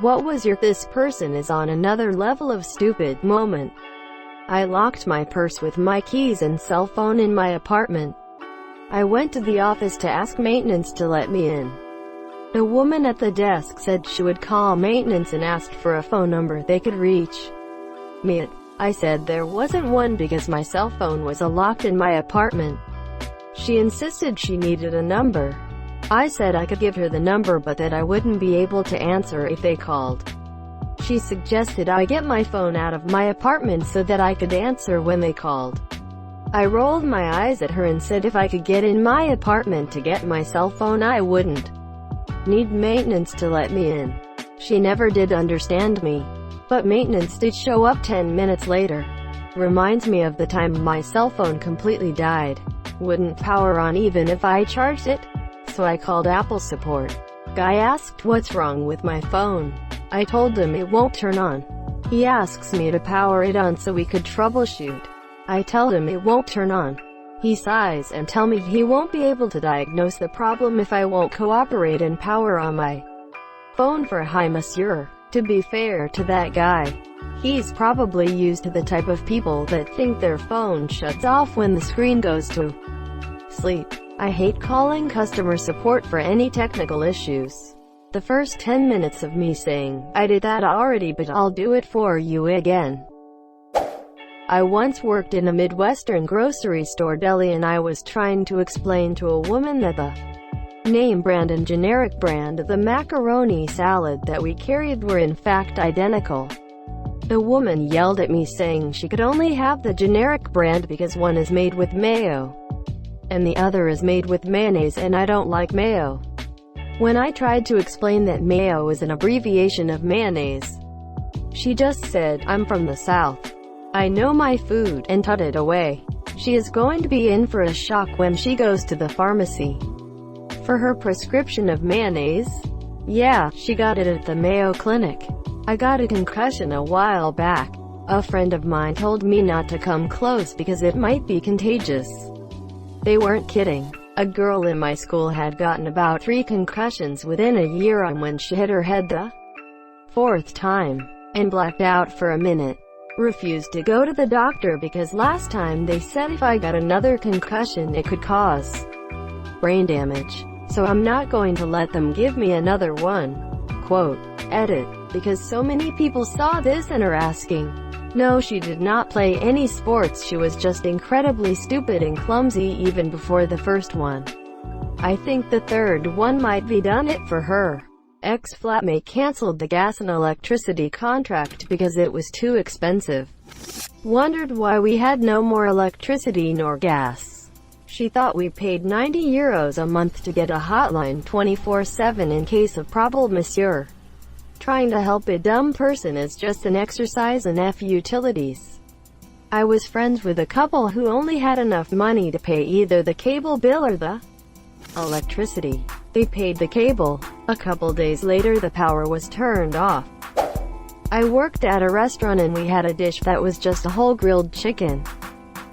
What was your "this person is on another level of stupid" moment? I locked my purse with my keys and cell phone in my apartment. I went to the office to ask maintenance to let me in. The woman at the desk said she would call maintenance and asked for a phone number they could reach me at. I said there wasn't one because my cell phone was locked in my apartment. She insisted she needed a number. I said I could give her the number but that I wouldn't be able to answer if they called. She suggested I get my phone out of my apartment so that I could answer when they called. I rolled my eyes at her and said if I could get in my apartment to get my cell phone I wouldn't need maintenance to let me in. She never did understand me. But maintenance did show up 10 minutes later. Reminds me of the time my cell phone completely died. Wouldn't power on even if I charged it. So I called Apple support. Guy asked what's wrong with my phone. I told him it won't turn on. He asks me to power it on so we could troubleshoot. I tell him it won't turn on. He sighs and tell me he won't be able to diagnose the problem if I won't cooperate and power on my phone for "Hi monsieur." To be fair to that guy, he's probably used to the type of people that think their phone shuts off when the screen goes to sleep. I hate calling customer support for any technical issues. The first 10 minutes of me saying, "I did that already but I'll do it for you again." I once worked in a Midwestern grocery store deli and I was trying to explain to a woman that the name brand and generic brand of the macaroni salad that we carried were in fact identical. The woman yelled at me saying she could only have the generic brand because one is made with mayo and the other is made with mayonnaise and I don't like mayo. When I tried to explain that mayo is an abbreviation of mayonnaise, she just said, "I'm from the South. I know my food," and tutted away. She is going to be in for a shock when she goes to the pharmacy for her prescription of mayonnaise. Yeah, she got it at the Mayo Clinic. I got a concussion a while back. A friend of mine told me not to come close because it might be contagious. They weren't kidding. A girl in my school had gotten about 3 concussions within a year and when she hit her head the 4th time, and blacked out for a minute. Refused to go to the doctor because last time they said if I got another concussion it could cause brain damage. So I'm not going to let them give me another one. Quote, edit. Because so many people saw this and are asking. No, she did not play any sports. She was just incredibly stupid and clumsy even before the first one. I think the third one might be done it for her. Ex-flatmate canceled the gas and electricity contract because it was too expensive. Wondered why we had no more electricity nor gas. She thought we paid €90 a month to get a hotline 24/7 in case of problem, monsieur. Trying to help a dumb person is just an exercise in utilities. I was friends with a couple who only had enough money to pay either the cable bill or the electricity. They paid the cable. A couple days later the power was turned off. I worked at a restaurant and we had a dish that was just a whole grilled chicken,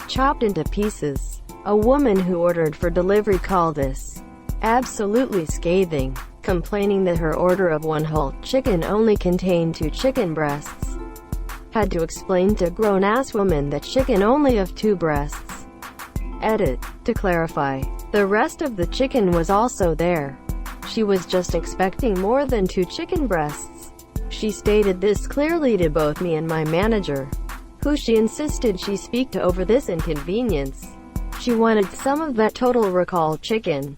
chopped into pieces. A woman who ordered for delivery called us absolutely scathing, complaining that her order of 1 whole chicken only contained 2 chicken breasts. Had to explain to grown-ass woman that chicken only have 2 breasts. Edit. To clarify, the rest of the chicken was also there. She was just expecting more than 2 chicken breasts. She stated this clearly to both me and my manager, who she insisted she speak to over this inconvenience. She wanted some of that Total Recall chicken.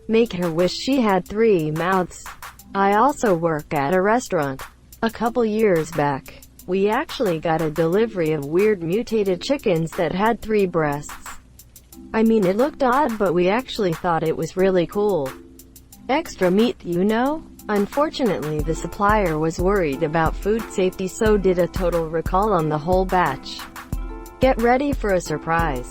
Make her wish she had 3 mouths. I also work at a restaurant. A couple years back, we actually got a delivery of weird mutated chickens that had 3 breasts. I mean, it looked odd, but we actually thought it was really cool. Extra meat, you know? Unfortunately, the supplier was worried about food safety, so did a total recall on the whole batch. Get ready for a surprise.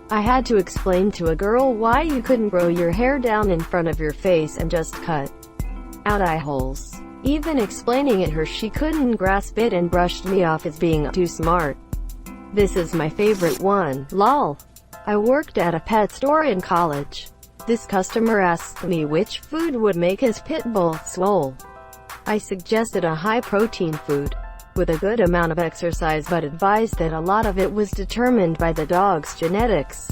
I had to explain to a girl why you couldn't grow your hair down in front of your face and just cut out eye holes. Even explaining it her, she couldn't grasp it and brushed me off as being too smart. This is my favorite one, lol. I worked at a pet store in college. This customer asked me which food would make his pit bull swole. I suggested a high-protein food with a good amount of exercise, but advised that a lot of it was determined by the dog's genetics.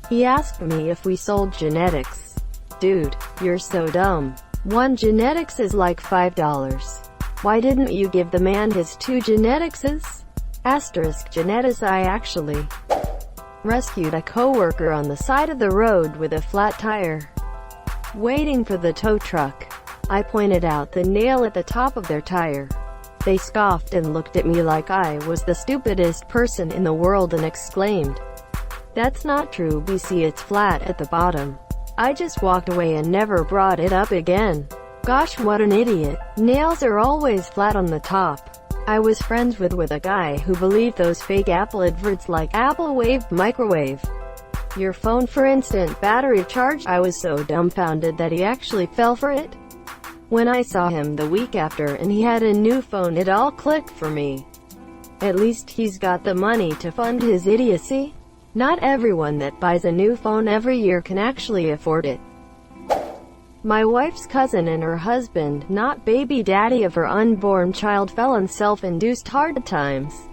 He asked me if we sold genetics. Dude, you're so dumb. One genetics is like $5. Why didn't you give the man his 2 geneticses? Asterisk genetics. I actually rescued a coworker on the side of the road with a flat tire, waiting for the tow truck. I pointed out the nail at the top of their tire. They scoffed and looked at me like I was the stupidest person in the world and exclaimed, "That's not true, BC, it's flat at the bottom." I just walked away and never brought it up again. Gosh, what an idiot. Nails are always flat on the top. I was friends with a guy who believed those fake Apple adverts like Apple Wave, microwave your phone for instant battery charge. I was so dumbfounded that he actually fell for it. When I saw him the week after and he had a new phone, it all clicked for me. At least he's got the money to fund his idiocy. Not everyone that buys a new phone every year can actually afford it. My wife's cousin and her husband, not baby daddy of her unborn child, fell on self-induced hard times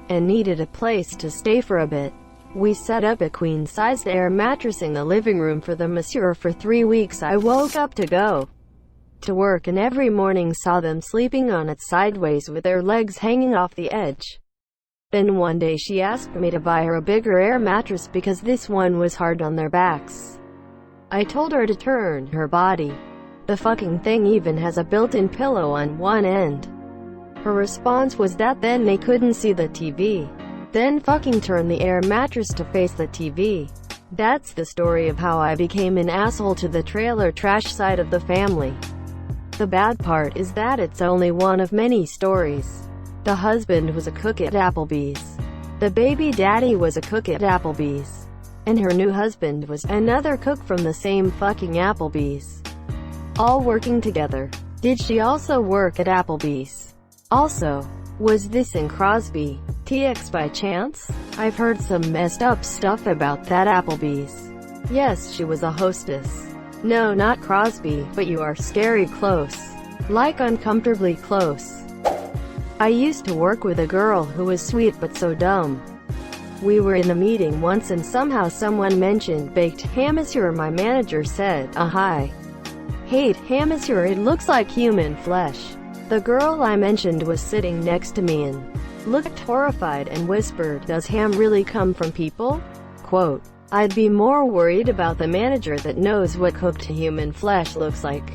and needed a place to stay for a bit. We set up a queen-sized air mattress in the living room for the monsieur for 3 weeks. I woke up to go to work and every morning saw them sleeping on it sideways with their legs hanging off the edge. Then one day she asked me to buy her a bigger air mattress because this one was hard on their backs. I told her to turn her body. The fucking thing even has a built-in pillow on one end. Her response was that then they couldn't see the TV. Then fucking turn the air mattress to face the TV. That's the story of how I became an asshole to the trailer trash side of the family. The bad part is that it's only one of many stories. The husband was a cook at Applebee's. The baby daddy was a cook at Applebee's. And her new husband was another cook from the same fucking Applebee's. All working together. Did she also work at Applebee's? Also, was this in Crosby, TX by chance? I've heard some messed up stuff about that Applebee's. Yes, she was a hostess. No, not Crosby, but you are scary close. Like uncomfortably close. I used to work with a girl who was sweet but so dumb. We were in a meeting once and somehow someone mentioned baked ham. Monsieur, my manager said, "Hi. Hate ham, monsieur, it looks like human flesh." The girl I mentioned was sitting next to me and looked horrified and whispered, "Does ham really come from people?" Quote, "I'd be more worried about the manager that knows what cooked human flesh looks like."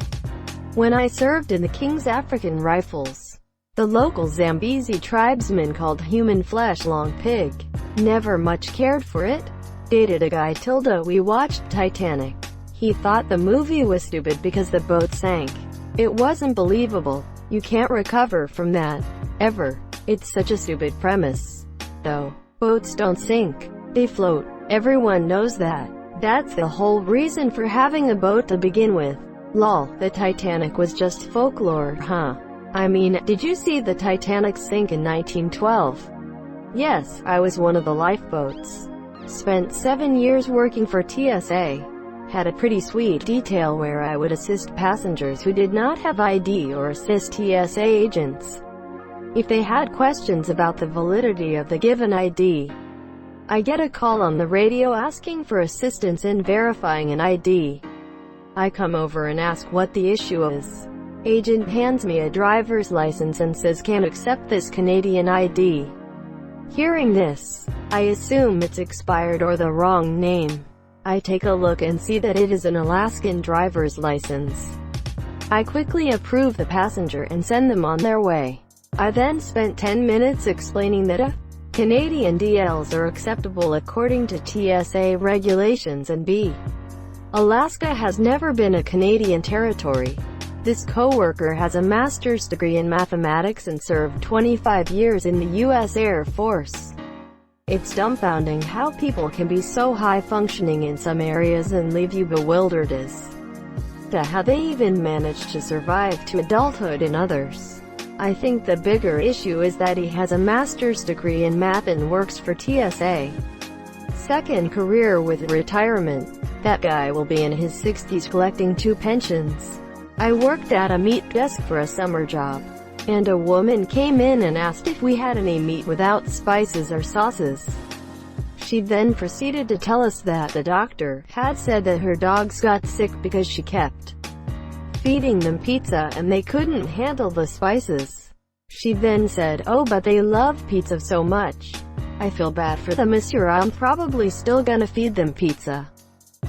When I served in the King's African Rifles, the local Zambezi tribesmen called human flesh long pig. Never much cared for it. Dated a guy tilde we watched Titanic. He thought the movie was stupid because the boat sank. It wasn't believable. You can't recover from that. Ever. It's such a stupid premise. Though. Boats don't sink. They float. Everyone knows that. That's the whole reason for having a boat to begin with. Lol, the Titanic was just folklore, huh? I mean, did you see the Titanic sink in 1912? Yes, I was one of the lifeboats. Spent 7 years working for TSA. Had a pretty sweet detail where I would assist passengers who did not have ID or assist TSA agents if they had questions about the validity of the given ID. I get a call on the radio asking for assistance in verifying an ID. I come over and ask what the issue is. Agent hands me a driver's license and says can't accept this Canadian ID. Hearing this, I assume it's expired or the wrong name. I take a look and see that it is an Alaskan driver's license. I quickly approve the passenger and send them on their way. I then spent 10 minutes explaining that Canadian DLs are acceptable according to TSA regulations and Alaska has never been a Canadian territory. This coworker has a master's degree in mathematics and served 25 years in the U.S. Air Force. It's dumbfounding how people can be so high-functioning in some areas and leave you bewildered as to how they even manage to survive to adulthood in others. I think the bigger issue is that he has a master's degree in math and works for TSA. Second career with retirement. That guy will be in his 60s collecting 2 pensions. I worked at a meat desk for a summer job, and a woman came in and asked if we had any meat without spices or sauces. She then proceeded to tell us that the doctor had said that her dogs got sick because she kept feeding them pizza and they couldn't handle the spices. She then said, "Oh, but they love pizza so much. I feel bad for them, monsieur. I'm probably still gonna feed them pizza."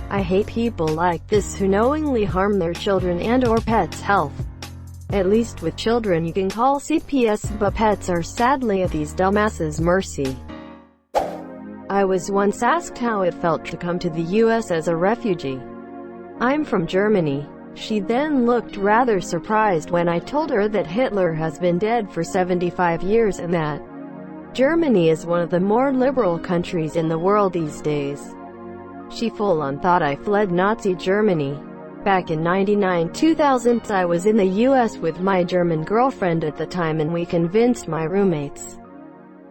I hate people like this who knowingly harm their children and or pets' health. At least with children you can call CPS, but pets are sadly at these dumbasses' mercy. I was once asked how it felt to come to the US as a refugee. "I'm from Germany." She then looked rather surprised when I told her that Hitler has been dead for 75 years and that Germany is one of the more liberal countries in the world these days. She full-on thought I fled Nazi Germany. Back in 99-2000, I was in the US with my German girlfriend at the time, and we convinced my roommates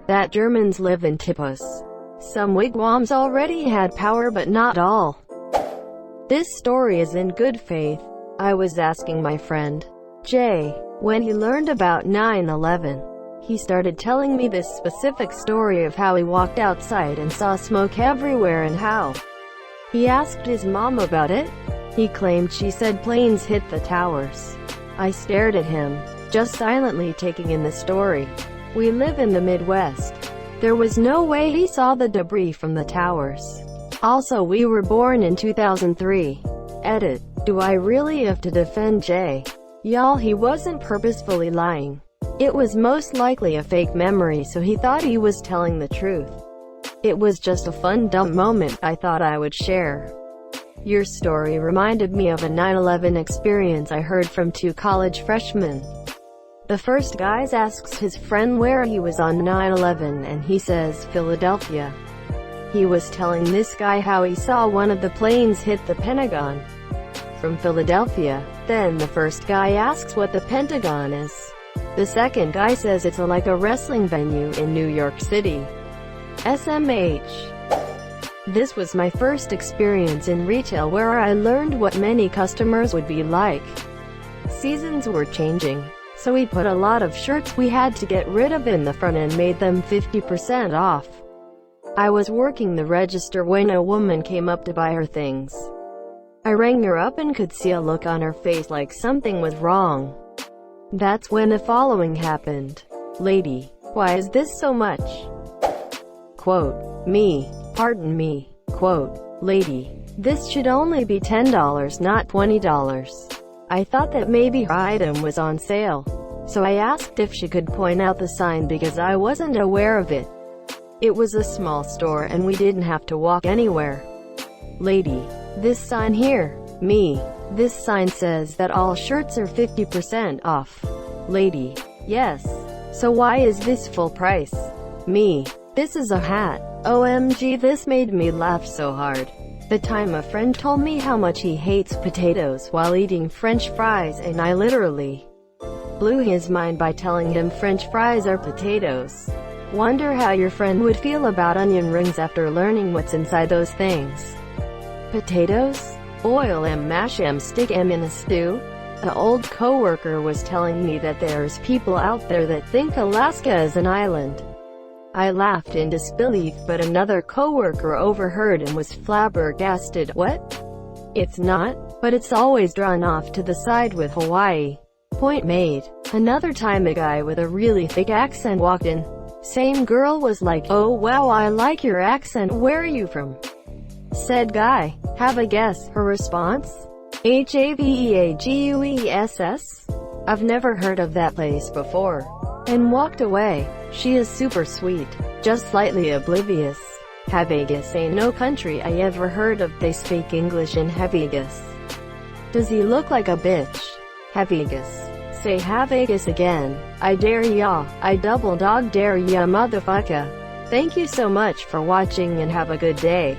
that Germans live in tipos. Some wigwams already had power, but not all. This story is in good faith. I was asking my friend Jay when he learned about 9/11. He started telling me this specific story of how he walked outside and saw smoke everywhere and how he asked his mom about it. He claimed she said planes hit the towers. I stared at him, just silently taking in the story. We live in the Midwest. There was no way he saw the debris from the towers. Also, we were born in 2003. Edit. Do I really have to defend Jay? Y'all, he wasn't purposefully lying. It was most likely a fake memory, so he thought he was telling the truth. It was just a fun dumb moment I thought I would share. Your story reminded me of a 9/11 experience I heard from two college freshmen. The first guy asks his friend where he was on 9/11 and he says Philadelphia. He was telling this guy how he saw one of the planes hit the Pentagon from Philadelphia. Then the first guy asks what the Pentagon is. The second guy says it's like a wrestling venue in New York City. SMH. This was my first experience in retail where I learned what many customers would be like. Seasons were changing, so we put a lot of shirts we had to get rid of in the front and made them 50% off. I was working the register when a woman came up to buy her things. I rang her up and could see a look on her face like something was wrong. That's when the following happened. "Lady, why is this so much?" Quote, "Me, pardon me." Quote, "Lady, this should only be $10, not $20. I thought that maybe her item was on sale, so I asked if she could point out the sign because I wasn't aware of it. It was a small store and we didn't have to walk anywhere. Lady, this sign here." Me, "This sign says that all shirts are 50% off." Lady, "Yes. So why is this full price?" Me, "This is a hat." OMG, this made me laugh so hard. The time a friend told me how much he hates potatoes while eating French fries, and I literally blew his mind by telling him French fries are potatoes. Wonder how your friend would feel about onion rings after learning what's inside those things. Potatoes? Oil 'em, mash 'em, stick 'em in a stew? The old coworker was telling me that there's people out there that think Alaska is an island. I laughed in disbelief, but another coworker overheard and was flabbergasted. "What? It's not, but it's always drawn off to the side with Hawaii." Point made. Another time a guy with a really thick accent walked in. Same girl was like, "Oh wow, I like your accent, where are you from?" Said guy, "Have a guess." Her response? "Haveaguess. I've never heard of that place before." And walked away. She is super sweet, just slightly oblivious. Havegas ain't no country I ever heard of. They speak English in Havegas. Does he look like a bitch? Havegas. Say Havegas again. I dare ya. I double dog dare ya, motherfucker. Thank you so much for watching and have a good day.